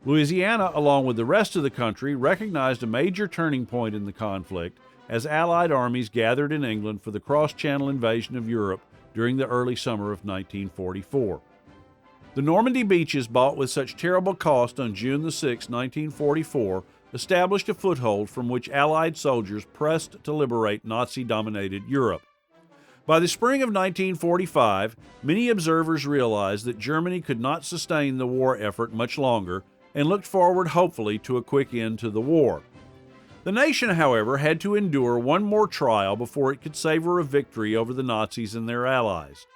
Louisiana, along with the rest of the country, recognized a major turning point in the conflict as Allied armies gathered in England for the cross-channel invasion of Europe during the early summer of 1944. The Normandy beaches, bought with such terrible cost on June 6, 1944, established a foothold from which Allied soldiers pressed to liberate Nazi-dominated Europe. By the spring of 1945, many observers realized that Germany could not sustain the war effort much longer and looked forward hopefully to a quick end to the war. The nation, however, had to endure one more trial before it could savor a victory over the Nazis and their allies.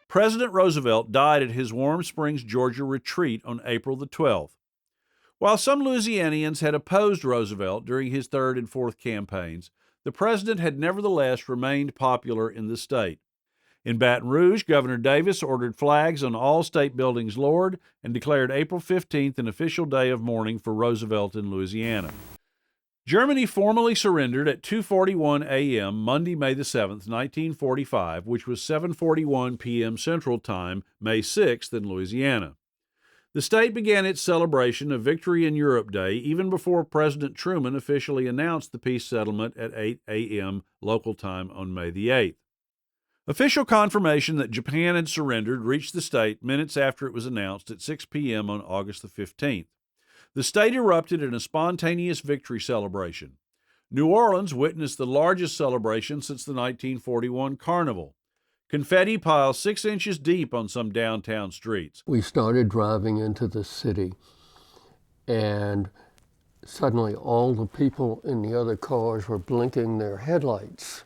President Roosevelt died at his Warm Springs, Georgia retreat on April the 12th. While some Louisianians had opposed Roosevelt during his third and fourth campaigns, the president had nevertheless remained popular in the state. In Baton Rouge, Governor Davis ordered flags on all state buildings lowered and declared April 15th an official day of mourning for Roosevelt in Louisiana. Germany formally surrendered at 2:41 a.m. Monday, May the 7th, 1945, which was 7:41 p.m. Central Time, May 6th in Louisiana. The state began its celebration of Victory in Europe Day even before President Truman officially announced the peace settlement at 8 a.m. local time on May the 8th. Official confirmation that Japan had surrendered reached the state minutes after it was announced at 6 p.m. on August the 15th. The state erupted in a spontaneous victory celebration. New Orleans witnessed the largest celebration since the 1941 Carnival. Confetti piled 6 inches deep on some downtown streets. We started driving into the city, and suddenly all the people in the other cars were blinking their headlights.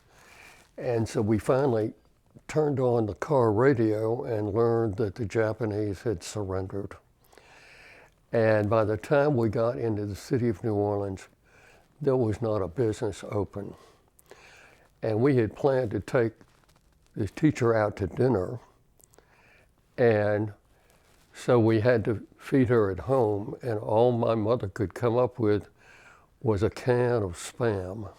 And so we finally turned on the car radio and learned that the Japanese had surrendered. And by the time we got into the city of New Orleans, there was not a business open. And we had planned to take the teacher out to dinner, and so we had to feed her at home, and all my mother could come up with was a can of Spam.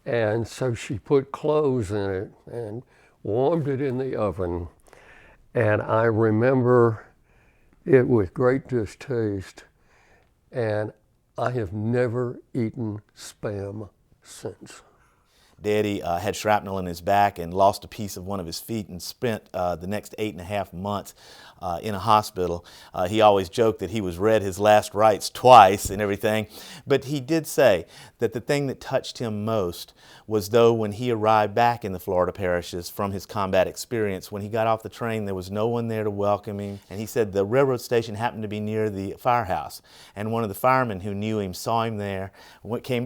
And so she put cloves in it and warmed it in the oven, and I remember it with great distaste, and I have never eaten Spam since. Daddy had shrapnel in his back and lost a piece of one of his feet and spent the next 8.5 months in a hospital. He always joked that he was read his last rites twice and everything, but he did say that the thing that touched him most was though when he arrived back in the Florida parishes from his combat experience, when he got off the train there was no one there to welcome him, and he said the railroad station happened to be near the firehouse, and one of the firemen who knew him saw him there,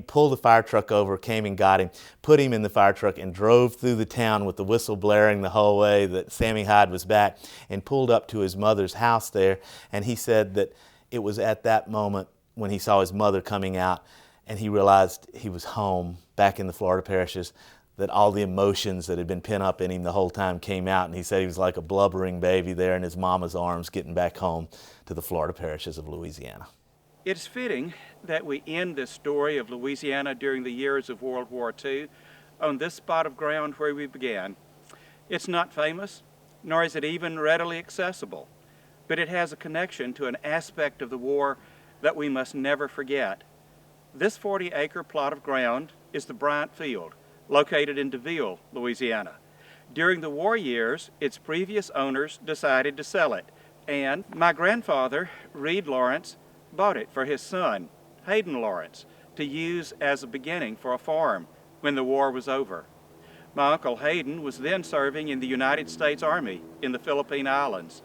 pulled the fire truck over, came and got him, put him in the fire truck and drove through the town with the whistle blaring the whole way that Sammy Hyde was back, and pulled up to his mother's house there. And he said that it was at that moment when he saw his mother coming out and he realized he was home back in the Florida parishes, that all the emotions that had been pent up in him the whole time came out, and he said he was like a blubbering baby there in his mama's arms getting back home to the Florida parishes of Louisiana. It's fitting that we end this story of Louisiana during the years of World War II on this spot of ground where we began. It's not famous, nor is it even readily accessible, but it has a connection to an aspect of the war that we must never forget. This 40-acre plot of ground is the Bryant Field, located in DeVille, Louisiana. During the war years, its previous owners decided to sell it, and my grandfather, Reed Lawrence, bought it for his son, Hayden Lawrence, to use as a beginning for a farm when the war was over. My Uncle Hayden was then serving in the United States Army in the Philippine Islands.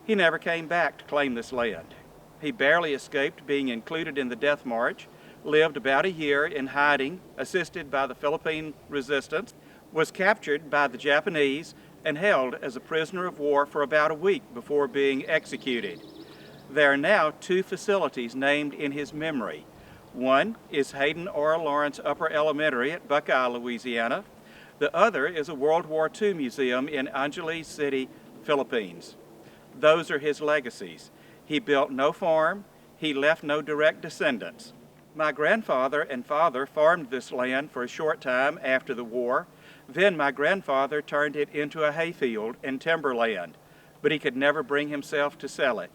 He never came back to claim this land. He barely escaped being included in the Death March, lived about a year in hiding, assisted by the Philippine resistance, was captured by the Japanese, and held as a prisoner of war for about a week before being executed. There are now 2 facilities named in his memory. One is Hayden R. Lawrence Upper Elementary at Buckeye, Louisiana. The other is a World War II museum in Angeles City, Philippines. Those are his legacies. He built no farm. He left no direct descendants. My grandfather and father farmed this land for a short time after the war. Then my grandfather turned it into a hayfield and timberland, but he could never bring himself to sell it.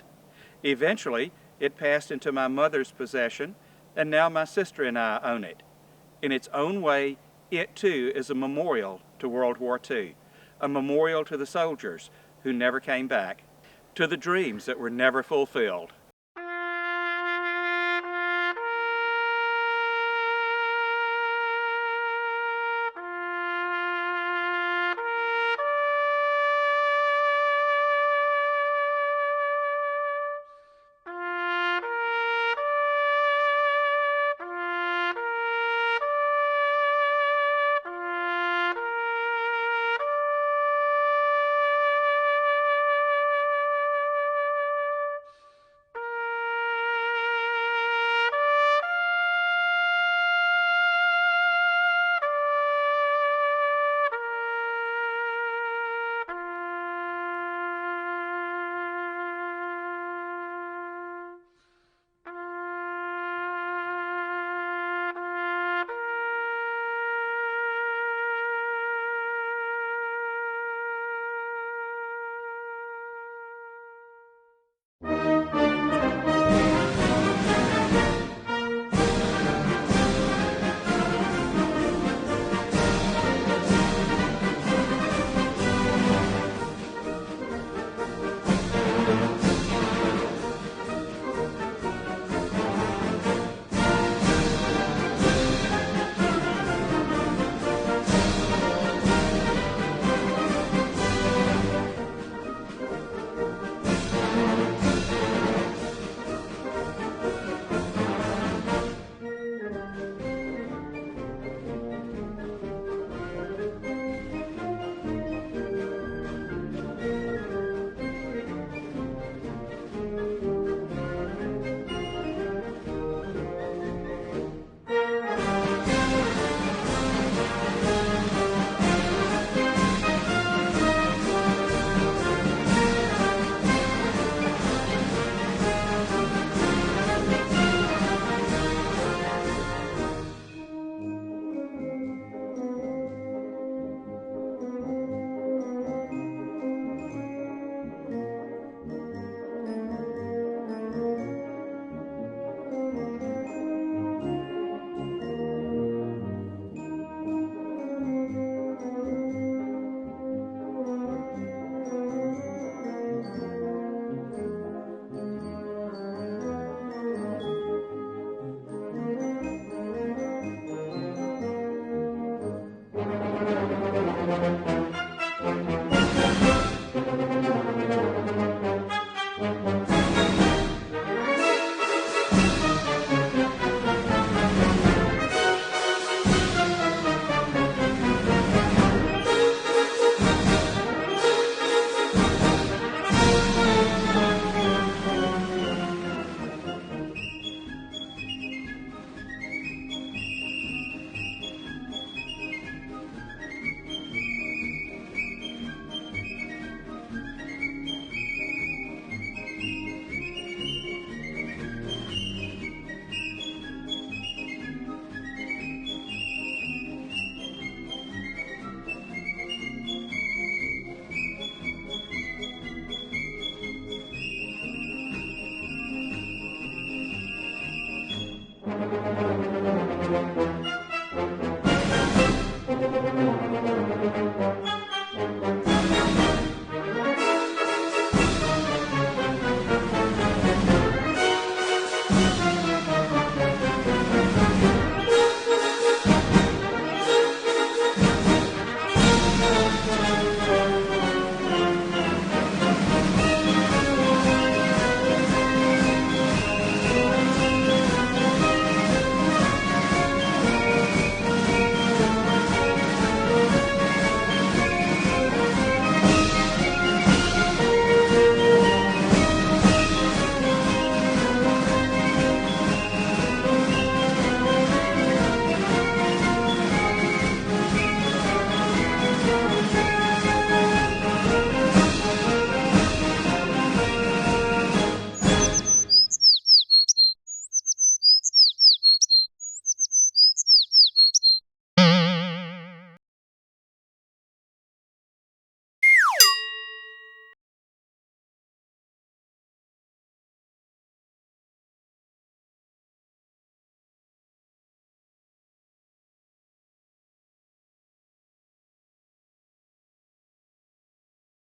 Eventually, it passed into my mother's possession, and now my sister and I own it. In its own way, it too is a memorial to World War II, a memorial to the soldiers who never came back, to the dreams that were never fulfilled.